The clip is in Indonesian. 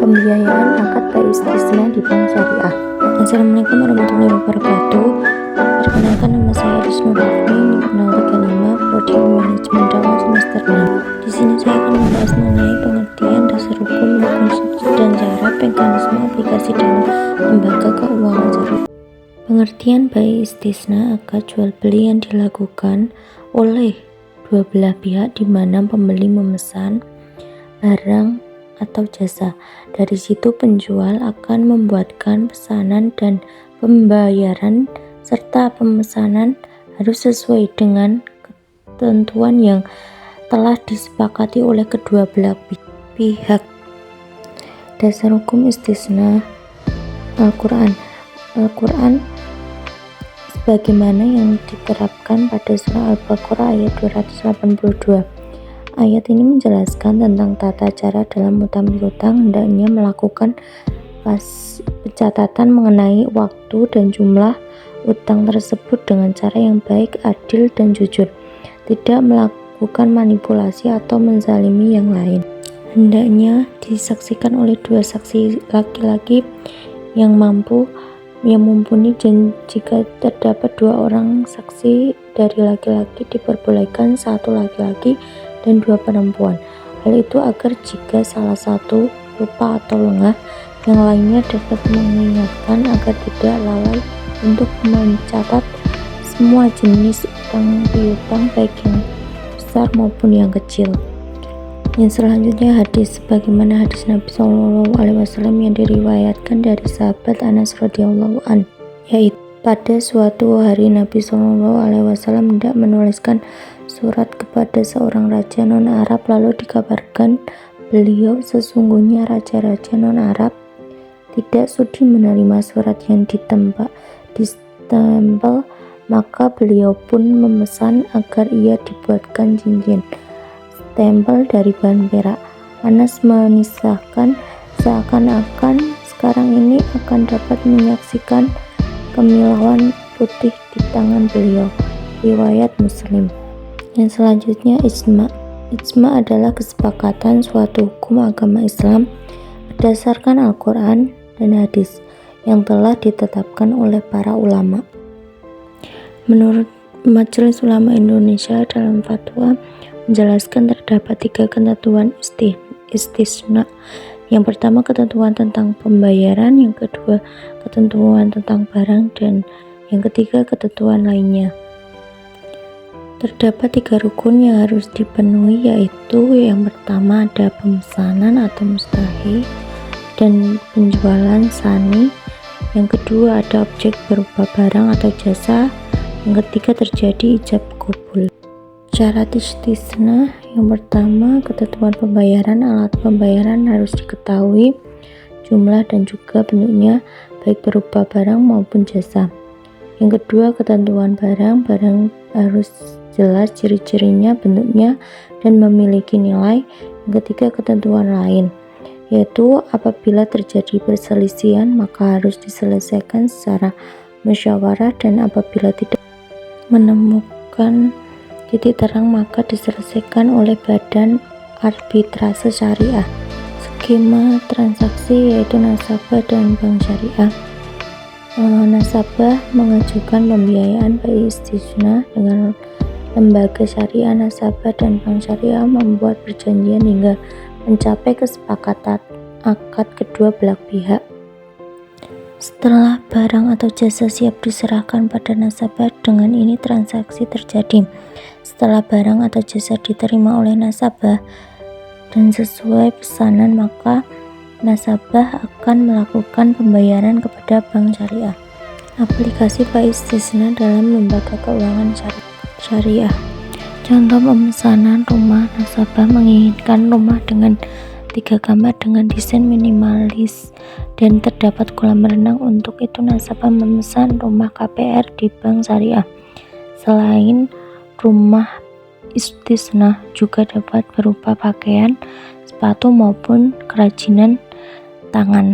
Pembiayaan akad bayi istisna di Bank Syariah. Assalamualaikum warahmatullahi wabarakatuh. Perkenalkan, nama saya Risno Raffi, NIM 035, Prodi Manajemen Dakwah semester 6. Di sini saya akan membahas mengenai pengertian dasar hukum, konstruksi dan cara mekanisme aplikasi dalam lembaga keuangan syariah. Pengertian bayi istisna akad jual beli yang dilakukan oleh dua belah pihak di mana pembeli memesan barang atau jasa. Dari situ penjual akan membuatkan pesanan dan pembayaran serta pemesanan harus sesuai dengan ketentuan yang telah disepakati oleh kedua belah pihak. Dasar hukum istisna Al-Quran sebagaimana yang diterapkan pada surah Al-Baqarah ayat 282. Ayat ini menjelaskan tentang tata cara dalam utang piutang, hendaknya melakukan pencatatan mengenai waktu dan jumlah utang tersebut dengan cara yang baik, adil, dan jujur, tidak melakukan manipulasi atau menzalimi yang lain. Hendaknya disaksikan oleh dua saksi laki-laki yang mumpuni, dan jika terdapat dua orang saksi dari laki-laki diperbolehkan satu laki-laki dan dua perempuan. Hal itu agar jika salah satu lupa atau lengah, yang lainnya dapat mengingatkan agar tidak lalai untuk mencatat semua jenis utang piutang, baik yang besar maupun yang kecil. Yang selanjutnya hadis, sebagaimana hadis Nabi SAW yang diriwayatkan dari sahabat Anas radhiyallahu an, yaitu pada suatu hari Nabi SAW hendak menuliskan surat kepada seorang raja non-Arab, lalu dikabarkan beliau sesungguhnya raja-raja non-Arab tidak sudi menerima surat yang ditempel, maka beliau pun memesan agar ia dibuatkan cincin stempel dari bahan perak. Anas menisahkan, seakan-akan sekarang ini akan dapat menyaksikan kemilauan putih di tangan beliau. Riwayat Muslim. Yang selanjutnya ijma. Ijma adalah kesepakatan suatu hukum agama Islam berdasarkan Al-Quran dan hadis yang telah ditetapkan oleh para ulama. Menurut Majelis Ulama Indonesia dalam fatwa menjelaskan terdapat 3 ketentuan istisna. Yang pertama, ketentuan tentang pembayaran, yang kedua, ketentuan tentang barang, dan yang ketiga, ketentuan lainnya. Terdapat 3 rukun yang harus dipenuhi, yaitu yang pertama ada pemesanan atau mustahil dan penjualan sani, yang kedua ada objek berupa barang atau jasa, yang ketiga terjadi ijab qabul. Syarat istisna, yang pertama ketentuan pembayaran. Alat pembayaran harus diketahui jumlah dan juga bentuknya, baik berupa barang maupun jasa. Yang kedua, ketentuan barang harus jelas ciri-cirinya, bentuknya, dan memiliki nilai. Yang ketiga, ketentuan lain, yaitu apabila terjadi perselisihan maka harus diselesaikan secara musyawarah, dan apabila tidak menemukan titik terang maka diselesaikan oleh badan arbitrase syariah. Skema transaksi yaitu nasabah dan bank syariah. Nasabah mengajukan pembiayaan bayi istisna dengan lembaga syariah. Nasabah dan bank syariah membuat perjanjian hingga mencapai kesepakatan akad kedua belah pihak. Setelah barang atau jasa siap diserahkan pada nasabah, dengan ini transaksi terjadi. Setelah barang atau jasa diterima oleh nasabah dan sesuai pesanan, maka nasabah akan melakukan pembayaran kepada bank syariah. Aplikasi bayi istisna dalam lembaga keuangan syariah. Contoh pemesanan rumah. Nasabah menginginkan rumah dengan 3 kamar dengan desain minimalis dan terdapat kolam renang. Untuk itu nasabah memesan rumah KPR di bank syariah. Selain rumah istisna juga dapat berupa pakaian, sepatu maupun kerajinan tangan.